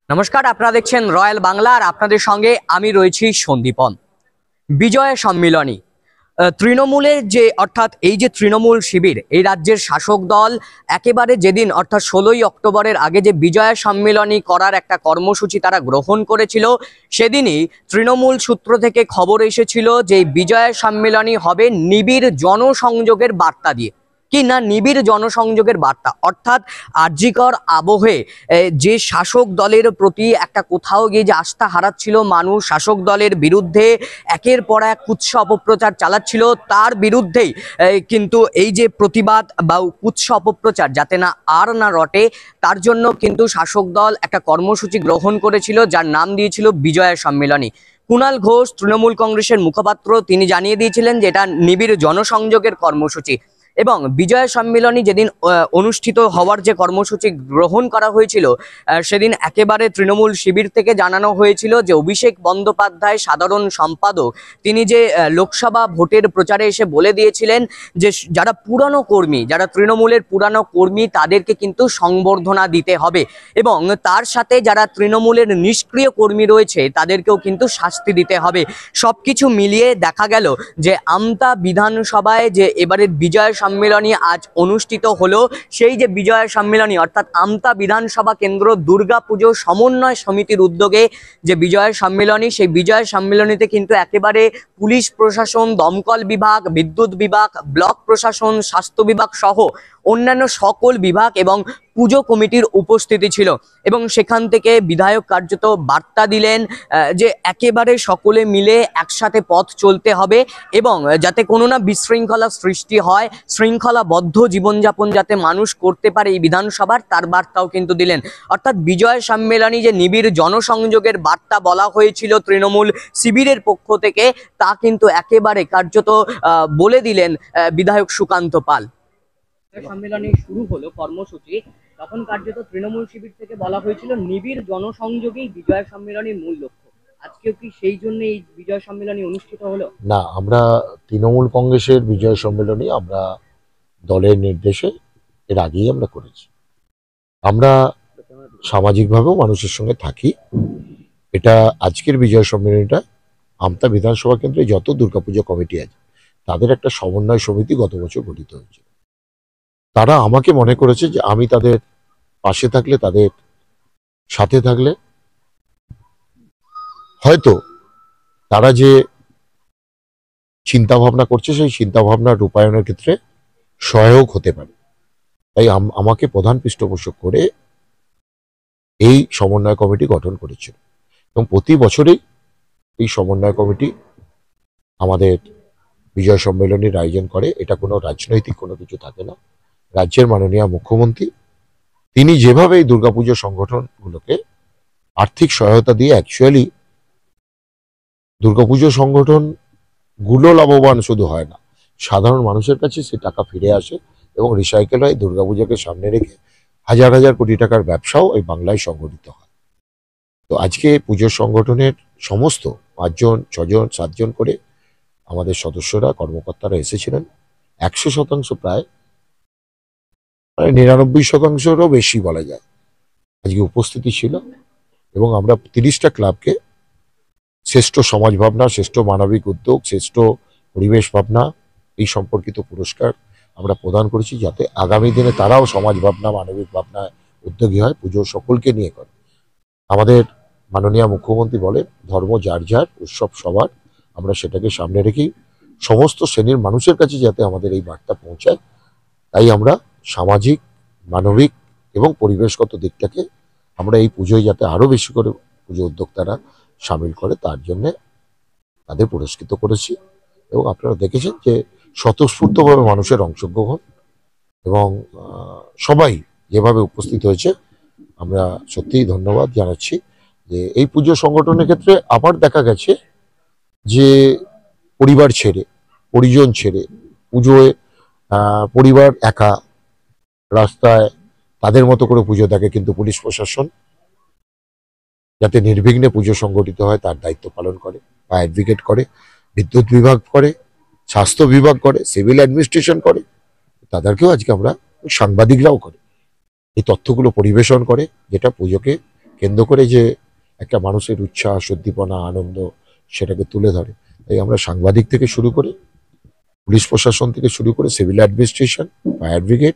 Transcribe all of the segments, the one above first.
নমস্কার, আপনারা দেখছেন রয়্যাল বাংলা আর আপনাদের সঙ্গে আমি রয়েছি সন্দীপন। বিজয় সম্মিলনী তৃণমূলের যে অর্থাৎ এই যে তৃণমূল শিবির, এই রাজ্যের শাসক দল একেবারে যেদিন অর্থাৎ 16ই অক্টোবরের আগে যে বিজয় সম্মিলনী করার একটা কর্মসূচি তারা গ্রহণ করেছিল, সেদিনই তৃণমূল সূত্র থেকে খবর এসেছিল যে বিজয় সম্মিলনী হবে নিবিড় জনসংযোগের বার্তা দিয়ে। কি না, নিবিড় জনসংযোগের বার্তা অর্থাৎ আরজিকর আবহে যে শাসক দলের প্রতি একটা কোথাও গিয়ে যে আস্থা হারাচ্ছিল মানুষ, শাসক দলের বিরুদ্ধে একের পর এক কুৎস অপপ্রচার চালাচ্ছিল, তার বিরুদ্ধেই কিন্তু এই যে প্রতিবাদ বা কুৎস অপপ্রচার যাতে না আর না রটে, তার জন্য কিন্তু শাসক দল একটা কর্মসূচি গ্রহণ করেছিল যার নাম দিয়েছিল বিজয় সম্মিলনী। কুণাল ঘোষ, তৃণমূল কংগ্রেসের মুখপাত্র, তিনি জানিয়ে দিয়েছিলেন যে এটা নিবিড় জনসংযোগের কর্মসূচি। এবং বিজয় সম্মিলনী যেদিন অনুষ্ঠিত হওয়ার যে কর্মসূচি গ্রহণ করা হয়েছিল, সেদিন একেবারে তৃণমূল শিবির থেকে জানানো হয়েছিল যে অভিষেক বন্দ্যোপাধ্যায় সাধারণ সম্পাদক, তিনি যে লোকসভা ভোটের প্রচারে এসে বলে দিয়েছিলেন যে যারা পুরানো কর্মী, যারা তৃণমূলের পুরানো কর্মী, তাদেরকে কিন্তু সংবর্ধনা দিতে হবে এবং তার সাথে যারা তৃণমূলের নিষ্ক্রিয় কর্মী রয়েছে তাদেরকেও কিন্তু শাস্তি দিতে হবে। সবকিছু মিলিয়ে দেখা গেল যে আমতা বিধানসভায় যে এবারের বিজয় সম্মেলনী আজ অনুষ্ঠিত হলো, সেই যে বিজয় সম্মেলনী অর্থাৎ আমতা বিধানসভা কেন্দ্র দুর্গাপুজো সমন্বয় সমিতির উদ্যোগে যে বিজয় সম্মেলনী, সেই বিজয় সম্মেলনীতে কিন্তু একেবারে পুলিশ প্রশাসন, দমকল বিভাগ, বিদ্যুৎ বিভাগ, ব্লক প্রশাসন, স্বাস্থ্য বিভাগ সহ অন্যান্য সকল বিভাগ এবং পুজো কমিটির উপস্থিতি ছিল। এবং সেখান থেকে বিধায়ক কার্যত বার্তা দিলেন যে একেবারে সকলে মিলে একসাথে পথ চলতে হবে এবং যাতে কোনো না বিশৃঙ্খলা সৃষ্টি হয়, শৃঙ্খলাবদ্ধ জীবনযাপন যাতে মানুষ করতে পারে এই বিধানসভার, তার বার্তাও কিন্তু দিলেন। অর্থাৎ বিজয় সম্মেলনী যে নিবিড় জনসংযোগের বার্তা বলা হয়েছিল তৃণমূল শিবিরের পক্ষ থেকে, তা কিন্তু একেবারে কার্যত বলে দিলেন বিধায়ক সুকান্ত পাল। সম্মেলনী শুরু হলো কর্মসূচি, তখন কার্যত তৃণমূল শিবির থেকে বলা হয়েছিল নিবিড় জনসংযোগেই বিজয় সম্মেলনীর মূল লক্ষ্য। আজকেও কি সেই জন্য এই বিজয় সম্মেলনী অনুষ্ঠিত হলো? না, আমরা তৃণমূল কংগ্রেসের বিজয় সম্মেলনী আমরা দলের নির্দেশে এর আগেই আমরা করেছি। আমরা সামাজিকভাবেও মানুষের সঙ্গে থাকি। এটা আজকের বিজয় সম্মেলনীটা আমতা বিধানসভা কেন্দ্রে যত দুর্গাপূজা কমিটি আছে তাদের একটা সমন্বয় সমিতি গত বছর গঠিত হয়েছে। তারা আমাকে মনে করেছে যে আমি তাদের পাশে থাকলে, তাদের সাথে থাকলে হয়তো তারা যে চিন্তা ভাবনা করছে সেই চিন্তা ভাবনার রূপায়ণের ক্ষেত্রে সহায়ক হতে পারে। তাই আমাকে প্রধান পৃষ্ঠপোষক করে এই সমন্বয় কমিটি গঠন করেছিল এবং প্রতি বছরেই এই সমন্বয় কমিটি আমাদের বিজয় সম্মেলনীর আয়োজন করে। এটা কোনো রাজনৈতিক কোনো কিছু থাকে না। রাজ্যের মাননীয় মুখ্যমন্ত্রী তিনি যেভাবে এই দুর্গাপুজো সংগঠনগুলোকে আর্থিক সহায়তা দিয়ে অ্যাকচুয়ালি দুর্গাপুজো সংগঠন গুলো লাভবান শুধু হয় না, সাধারণ মানুষের কাছে সে টাকা ফিরে আসে এবং রিসাইকেল হয়। দুর্গাপূজাকে সামনে রেখে হাজার হাজার কোটি টাকার ব্যবসাও এই বাংলায় সংগঠিত হয়। তো আজকে পুজোর সংগঠনের সমস্ত 5 জন 6 জন 7 জন করে আমাদের সদস্যরা, কর্মকর্তারা এসেছিলেন। 100% প্রায় 99%-রও বেশি বলা যায় আজকে উপস্থিতি ছিল এবং আমরা 30টা ক্লাবকে শ্রেষ্ঠ সমাজ ভাবনা, শ্রেষ্ঠ মানবিক উদ্যোগ, শ্রেষ্ঠ পরিবেশ ভাবনা এই সম্পর্কিত পুরস্কার আমরা প্রদান করেছি, যাতে আগামী দিনে তারাও সমাজ ভাবনা, মানবিক ভাবনায় উদ্যোগী হয়, পুজো সকলকে নিয়ে করে। আমাদের মাননীয় মুখ্যমন্ত্রী বলে ধর্ম যার যার, উৎসব সবার। আমরা সেটাকে সামনে রেখেই সমস্ত শ্রেণীর মানুষের কাছে যাতে আমাদের এই বার্তা পৌঁছায়, তাই আমরা সামাজিক, মানবিক এবং পরিবেশগত দিকটাকে আমরা এই পুজোয় যাতে আরো বেশি করে পুজো উদ্যোক্তারা সামিল করে, তার জন্য তাদের পুরস্কৃত করেছি। এবং আপনারা দেখেছেন যে স্বতঃস্ফূর্তভাবে মানুষের অংশগ্রহণ এবং সবাই যেভাবে উপস্থিত হয়েছে, আমরা সত্যিই ধন্যবাদ জানাচ্ছি। যে এই পুজো সংগঠনের ক্ষেত্রে আবার দেখা গেছে যে পরিবার ছেড়ে, পরিজন ছেড়ে পুজোয় পরিবার একা রাস্তায় তাদের মতো করে পুজো দেখে, কিন্তু পুলিশ প্রশাসন যাতে নির্বিঘ্নে পুজো সংগঠিত হয় তার দায়িত্ব পালন করে, ফায়ার ব্রিগেড করে, বিদ্যুৎ বিভাগ করে, স্বাস্থ্য বিভাগ করে, সিভিল অ্যাডমিনিস্ট্রেশন করে, তাদেরকেও আজকে আমরা সাংবাদিকরাও করে এই তথ্যগুলো পরিবেশন করে, যেটা পুজোকে কেন্দ্র করে যে একটা মানুষের উচ্ছ্বাস, উদ্দীপনা, আনন্দ সেটাকে তুলে ধরে। তাই আমরা সাংবাদিক থেকে শুরু করে পুলিশ প্রশাসন থেকে শুরু করে সিভিল অ্যাডমিনিস্ট্রেশন, ফায়ার ব্রিগেড,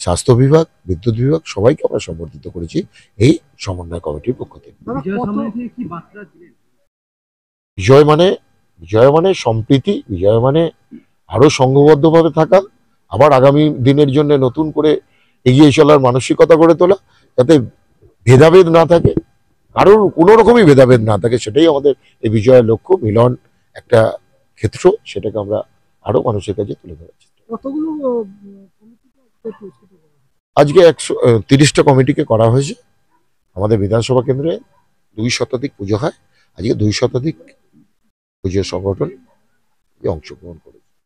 স্বাস্থ্য বিভাগ, বিদ্যুৎ বিভাগ সবাইকে আমরা সম্বর্ধিত করেছি এই সমন্বয় কমিটির পক্ষ থেকে। বিজয় মানে বিজয় মানে সম্প্রীতি, বিজয় মানে আরো সংঘবদ্ধভাবে থাকা, আবার আগামী দিনের জন্য নতুন করে এগিয়ে চলার মানসিকতা গড়ে তোলা, যাতে ভেদাভেদ না থাকে, কারোর কোনো রকমই ভেদাভেদ না থাকে। সেটাই আমাদের এই বিজয়ের লক্ষ্য। মিলন একটা ক্ষেত্র, সেটাকে আমরা আরো মানুষের কাছে তুলে ধরেছি। আজকে 130টা কমিটিকে করা হয়েছে। আমাদের বিধানসভা কেন্দ্রে 2 শতাধিক পুজো হয়। আজকে 2 শতাধিক পুজো সংগঠন অংশগ্রহণ করে।